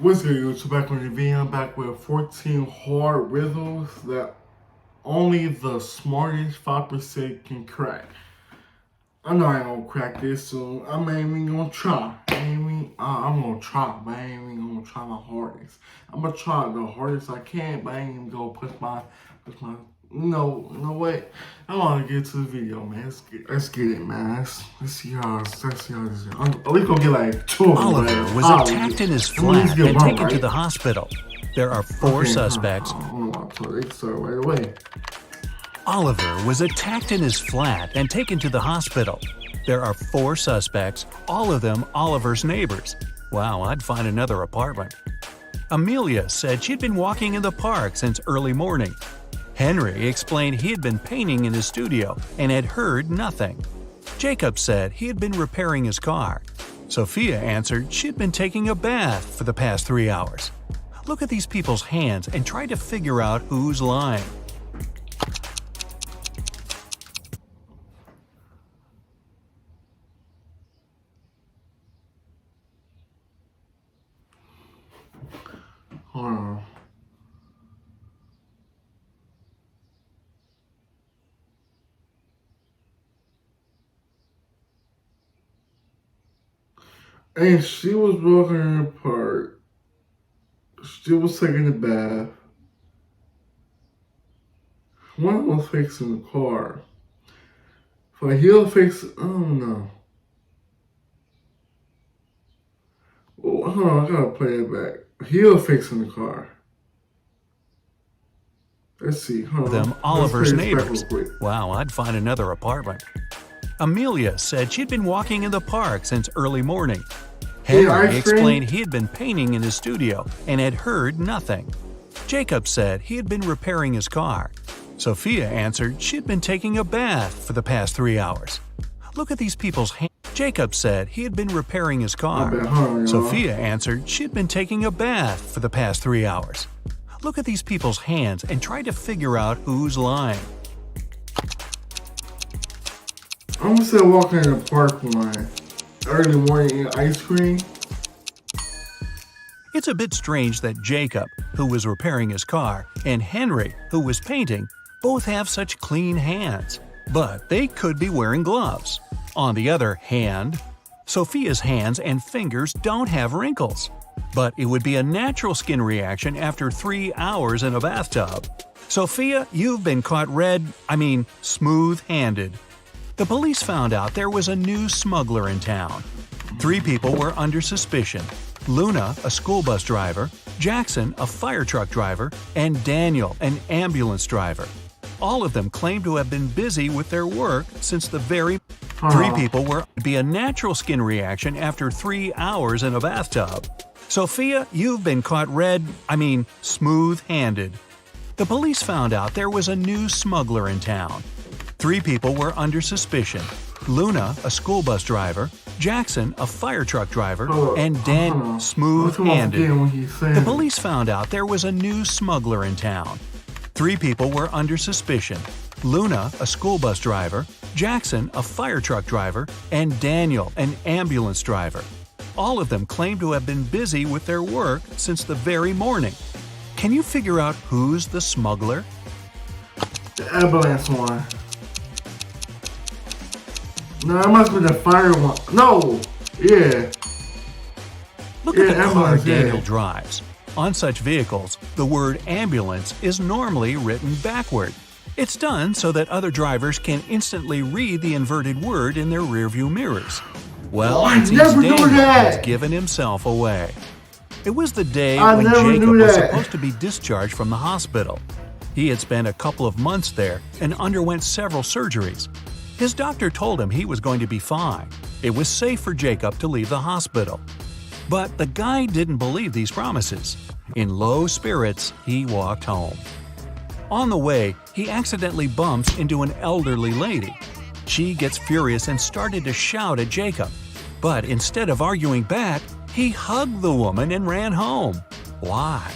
What's good, YouTube? Back on the video. I'm back with 14 hard riddles that only the smartest 5% can crack. I know I ain't gonna crack this, so I'm ain't even gonna try. I'm gonna try, but I ain't even gonna try my hardest. I'm gonna try the hardest I can, but I ain't even gonna push my. You know what? I want to get to the video, man. Let's get it, man. Let's see how this is. At least gonna get like 2 of them. Oliver was attacked in his flat and taken to the hospital. There are 4 suspects. Right away. Oliver was attacked in his flat and taken to the hospital. There are 4 suspects, all of them Oliver's neighbors. Wow, I'd find another apartment. Amelia said she'd been walking in the park since early morning. Henry explained he had been painting in his studio and had heard nothing. Jacob said he had been repairing his car. Sophia answered she'd been taking a bath for the past 3 hours. Look at these people's hands and try to figure out who's lying. Hold on. And she was walking in the park. She was taking a bath. One was fixing the car. For he'll fix, I don't know. Oh, hold on, I gotta play it back. He'll fixing the car. Let's see. Hold on. Them Oliver's neighbors. Wow, I'd find another apartment. Amelia said she'd been walking in the park since early morning. Henry explained he had been painting in his studio and had heard nothing. Jacob said he had been repairing his car. Sophia answered she'd been taking a bath for the past 3 hours. Look at these people's hands. Jacob said he had been repairing his car. Sophia answered she'd been taking a bath for the past 3 hours. Look at these people's hands and try to figure out who's lying. I'm gonna say walking in the park one. Early morning ice cream. It's a bit strange that Jacob, who was repairing his car, and Henry, who was painting, both have such clean hands. But they could be wearing gloves. On the other hand, Sophia's hands and fingers don't have wrinkles. But it would be a natural skin reaction after 3 hours in a bathtub. Sophia, you've been caught smooth-handed. The police found out there was a new smuggler in town. 3 people were under suspicion: Luna, a school bus driver, Jackson, a fire truck driver, and Daniel, an ambulance driver. All of them claimed to have been busy with their work since the very... 3 people were be a natural skin reaction after 3 hours in a bathtub. Sophia, you've been caught smooth-handed. The police found out there was a new smuggler in town. 3 people were under suspicion: Luna, a school bus driver, Jackson, a fire truck driver, and Dan, smooth-handed. The police found out there was a new smuggler in town. 3 people were under suspicion: Luna, a school bus driver, Jackson, a fire truck driver, and Daniel, an ambulance driver. All of them claimed to have been busy with their work since the very morning. Can you figure out who's the smuggler? The ambulance one. No, it must be the fire one. No! Yeah. Look at the car Daniel drives. On such vehicles, the word ambulance is normally written backward. It's done so that other drivers can instantly read the inverted word in their rearview mirrors. Well, it seems Daniel has given himself away. It was the day when Jacob was supposed to be discharged from the hospital. He had spent a couple of months there and underwent several surgeries. His doctor told him he was going to be fine. It was safe for Jacob to leave the hospital. But the guy didn't believe these promises. In low spirits, he walked home. On the way, he accidentally bumps into an elderly lady. She gets furious and started to shout at Jacob. But instead of arguing back, he hugged the woman and ran home. Why?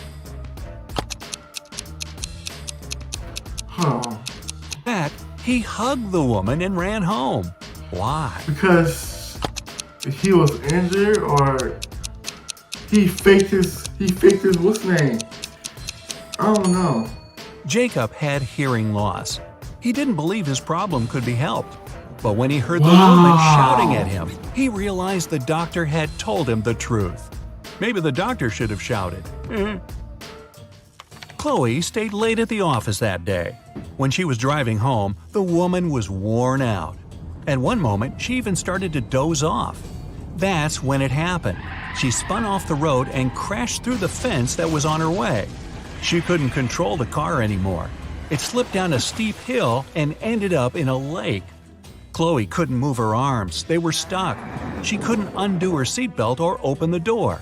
He hugged the woman and ran home. Why? Because he was injured, or he faked his He faked his what's name? I don't know. Jacob had hearing loss. He didn't believe his problem could be helped. But when he heard the Wow. woman shouting at him, he realized the doctor had told him the truth. Maybe the doctor should have shouted. Chloe stayed late at the office that day. When she was driving home, the woman was worn out. At one moment, she even started to doze off. That's when it happened. She spun off the road and crashed through the fence that was on her way. She couldn't control the car anymore. It slipped down a steep hill and ended up in a lake. Chloe couldn't move her arms. They were stuck. She couldn't undo her seatbelt or open the door.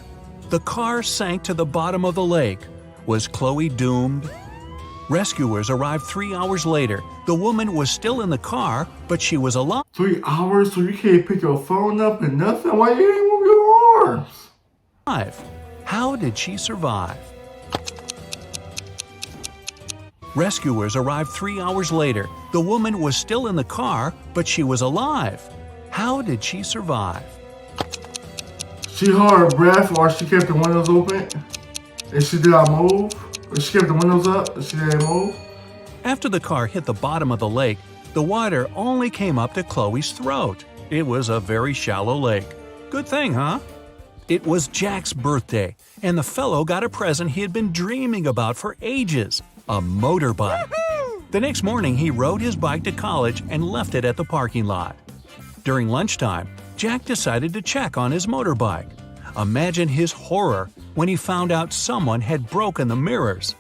The car sank to the bottom of the lake. Was Chloe doomed? Rescuers arrived 3 hours later. The woman was still in the car, but she was alive. 3 hours, so you can't pick your phone up and nothing? Why you ain't move your arms? How did she survive? Rescuers arrived 3 hours later. The woman was still in the car, but she was alive. How did she survive? She held her breath or she kept the windows open and she did not move. Or she kept the windows up and she didn't move. After the car hit the bottom of the lake, the water only came up to Chloe's throat. It was a very shallow lake. Good thing, huh? It was Jack's birthday, and the fellow got a present he had been dreaming about for ages, a motorbike. The next morning, he rode his bike to college and left it at the parking lot. During lunchtime, Jack decided to check on his motorbike. Imagine his horror when he found out someone had broken the mirrors.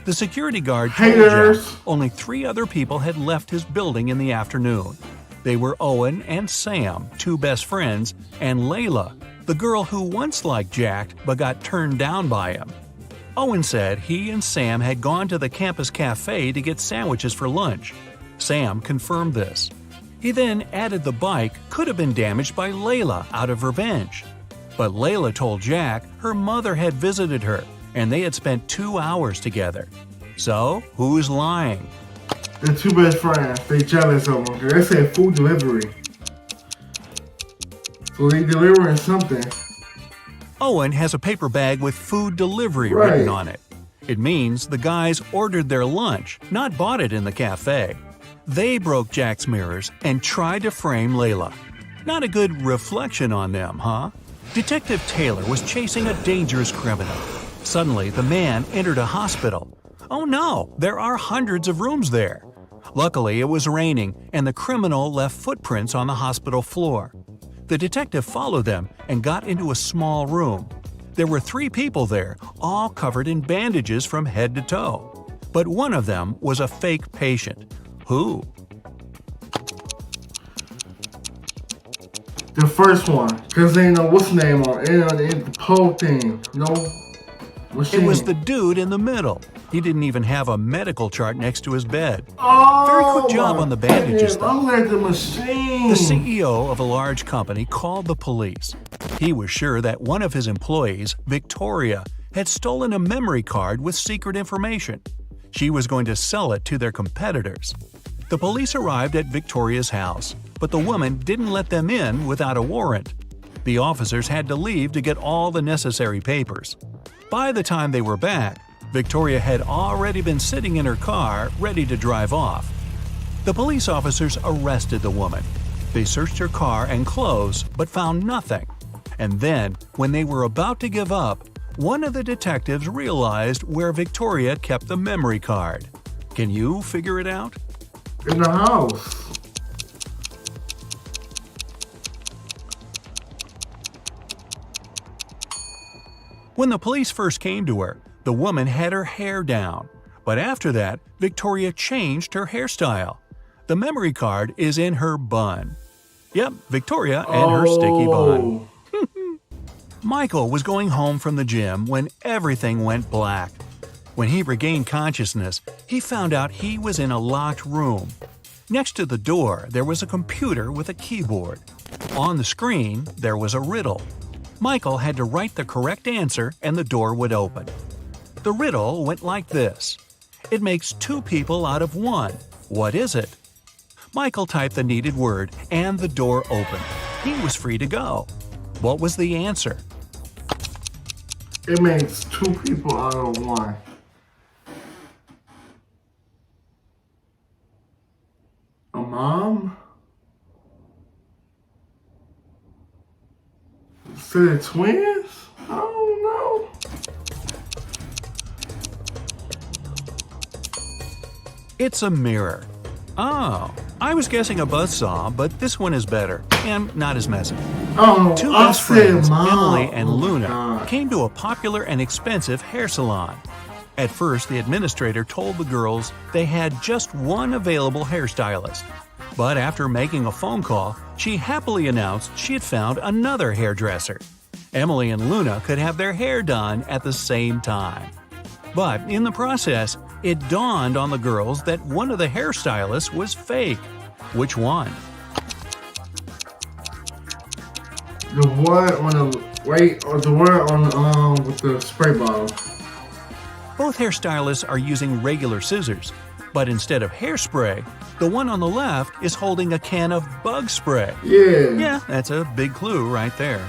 The security guard told Haters. Jack only 3 other people had left his building in the afternoon. They were Owen and Sam, 2 best friends, and Layla, the girl who once liked Jack but got turned down by him. Owen said he and Sam had gone to the campus cafe to get sandwiches for lunch. Sam confirmed this. He then added the bike could have been damaged by Layla out of revenge. But Layla told Jack her mother had visited her and they had spent 2 hours together. So, who's lying? The 2 best friends, they jealous of them. They said food delivery. So they delivering something. Owen has a paper bag with food delivery Right. written on it. It means the guys ordered their lunch, not bought it in the cafe. They broke Jack's mirrors and tried to frame Layla. Not a good reflection on them, huh? Detective Taylor was chasing a dangerous criminal. Suddenly, the man entered a hospital. Oh no, there are hundreds of rooms there. Luckily, it was raining and the criminal left footprints on the hospital floor. The detective followed them and got into a small room. There were 3 people there, all covered in bandages from head to toe. But one of them was a fake patient. Who? The first one, because they know what's the name on it, on the pole thing. No machine. It was the dude in the middle. He didn't even have a medical chart next to his bed. Oh, Very quick job on the bandages, though. I'm like the machine. The CEO of a large company called the police. He was sure that one of his employees, Victoria, had stolen a memory card with secret information. She was going to sell it to their competitors. The police arrived at Victoria's house, but the woman didn't let them in without a warrant. The officers had to leave to get all the necessary papers. By the time they were back, Victoria had already been sitting in her car, ready to drive off. The police officers arrested the woman. They searched her car and clothes, but found nothing. And then, when they were about to give up, one of the detectives realized where Victoria kept the memory card. Can you figure it out? In the house. When the police first came to her, the woman had her hair down. But after that, Victoria changed her hairstyle. The memory card is in her bun. Yep, Victoria and her sticky bun. Michael was going home from the gym when everything went black. When he regained consciousness, he found out he was in a locked room. Next to the door, there was a computer with a keyboard. On the screen, there was a riddle. Michael had to write the correct answer and the door would open. The riddle went like this. It makes 2 people out of 1. What is it? Michael typed the needed word and the door opened. He was free to go. What was the answer? It makes two people out of one. A mom? Is it twins? I don't know. It's a mirror. Oh, I was guessing a buzzsaw, but this one is better and not as messy. Oh, Two I best said friends, mom. Emily and Oh, Luna, God. came to a popular and expensive hair salon. At first, the administrator told the girls they had just one available hairstylist. But after making a phone call, she happily announced she had found another hairdresser. Emily and Luna could have their hair done at the same time. But in the process, it dawned on the girls that one of the hairstylists was fake. Which one? The one on the right, or the one on with the spray bottle. Both hairstylists are using regular scissors, but instead of hairspray, the one on the left is holding a can of bug spray. Yeah, that's a big clue right there.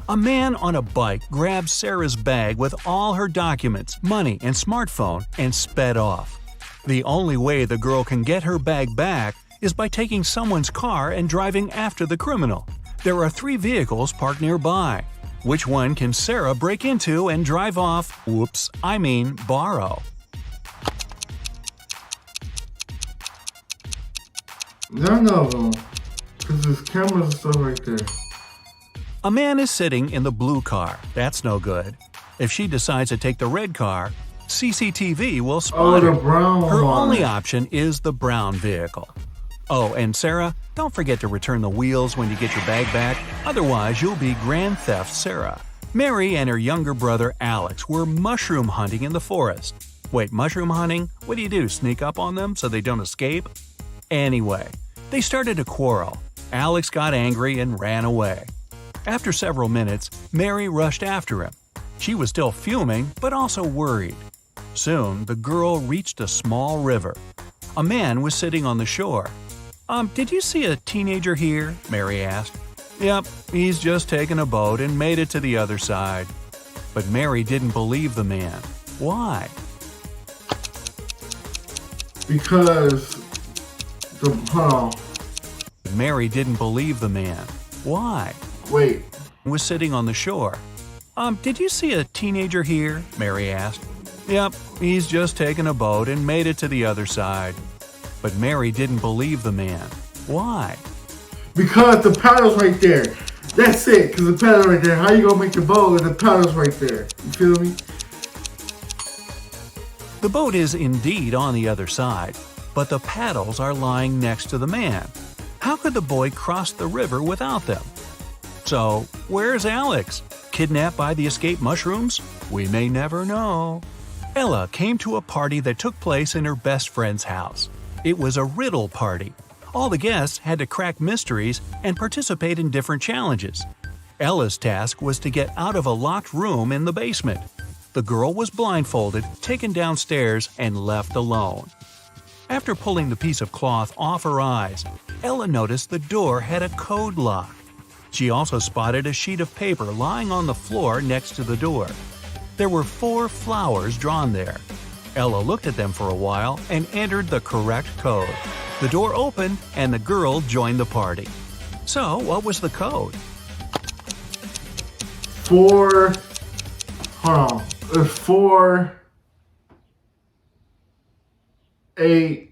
A man on a bike grabbed Sarah's bag with all her documents, money, and smartphone and sped off. The only way the girl can get her bag back is by taking someone's car and driving after the criminal. There are 3 vehicles parked nearby. Which one can Sarah break into and drive off, borrow? None of them. Because there's cameras and stuff right there. A man is sitting in the blue car. That's no good. If she decides to take the red car, CCTV will spot the her. brown Her one. only option is the brown vehicle. Oh, and Sarah, don't forget to return the wheels when you get your bag back, otherwise you'll be Grand Theft Sarah. Mary and her younger brother Alex were mushroom hunting in the forest. Wait, mushroom hunting? What do? Sneak up on them so they don't escape? Anyway, they started to quarrel. Alex got angry and ran away. After several minutes, Mary rushed after him. She was still fuming, but also worried. Soon, the girl reached a small river. A man was sitting on the shore. Did you see a teenager here?" Mary asked. "Yep, he's just taken a boat and made it to the other side." But Mary didn't believe the man. Why? Because Mary didn't believe the man. Why? Wait. Was sitting on the shore. Did you see a teenager here?" Mary asked. "Yep, he's just taken a boat and made it to the other side." But Mary didn't believe the man. Why? Because the paddle's right there. That's it, because the paddle's right there. How you gonna make the boat if the paddle's right there? You feel me? The boat is indeed on the other side, but the paddles are lying next to the man. How could the boy cross the river without them? So, where's Alex? Kidnapped by the escaped mushrooms? We may never know. Ella came to a party that took place in her best friend's house. It was a riddle party. All the guests had to crack mysteries and participate in different challenges. Ella's task was to get out of a locked room in the basement. The girl was blindfolded, taken downstairs, and left alone. After pulling the piece of cloth off her eyes, Ella noticed the door had a code lock. She also spotted a sheet of paper lying on the floor next to the door. There were 4 flowers drawn there. Ella looked at them for a while and entered the correct code. The door opened and the girl joined the party. So, what was the code? 4. Hold on. It's 4. 8.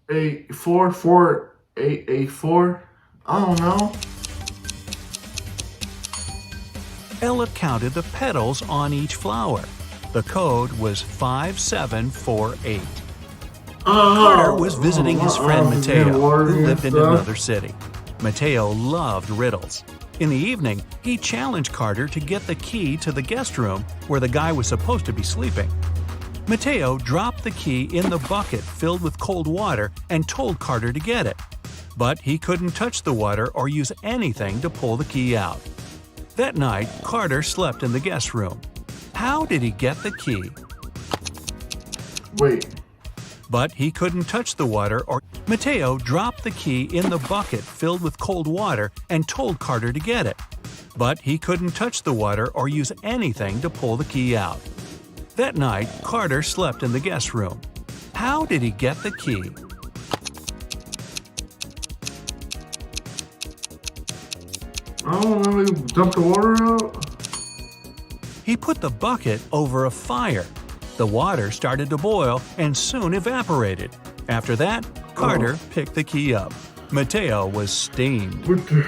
8 4 4 8 8 4. I don't know. Ella counted the petals on each flower. The code was 5748. Carter was visiting his friend Mateo, who lived in another city. Mateo loved riddles. In the evening, he challenged Carter to get the key to the guest room where the guy was supposed to be sleeping. Mateo dropped the key in the bucket filled with cold water and told Carter to get it. But he couldn't touch the water or use anything to pull the key out. That night, Carter slept in the guest room. How did he get the key? Wait. But he couldn't touch the water or Mateo dropped the key in the bucket filled with cold water and told Carter to get it. But he couldn't touch the water or use anything to pull the key out. That night, Carter slept in the guest room. How did he get the key? I don't know, he dumped the water out? He put the bucket over a fire. The water started to boil and soon evaporated. After that, Carter picked the key up. Mateo was steamed. What the?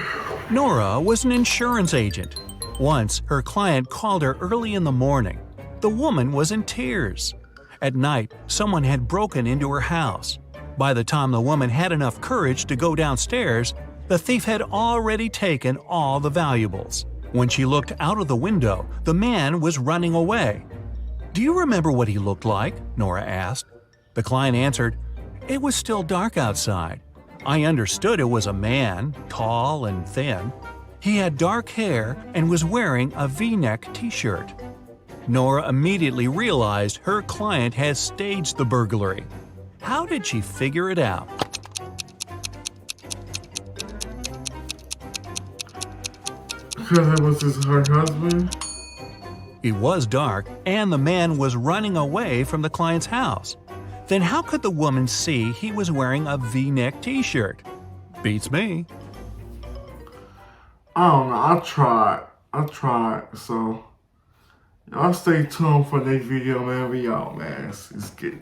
Nora was an insurance agent. Once, her client called her early in the morning. The woman was in tears. At night, someone had broken into her house. By the time the woman had enough courage to go downstairs, the thief had already taken all the valuables. When she looked out of the window, the man was running away. "Do you remember what he looked like?" Nora asked. The client answered, "It was still dark outside. I understood it was a man, tall and thin. He had dark hair and was wearing a V-neck t-shirt." Nora immediately realized her client had staged the burglary. How did she figure it out? Because it was her husband? It was dark, and the man was running away from the client's house. Then how could the woman see he was wearing a V-neck t-shirt? Beats me. I don't know. I tried. So, y'all stay tuned for the next video, man. We out, man. It's getting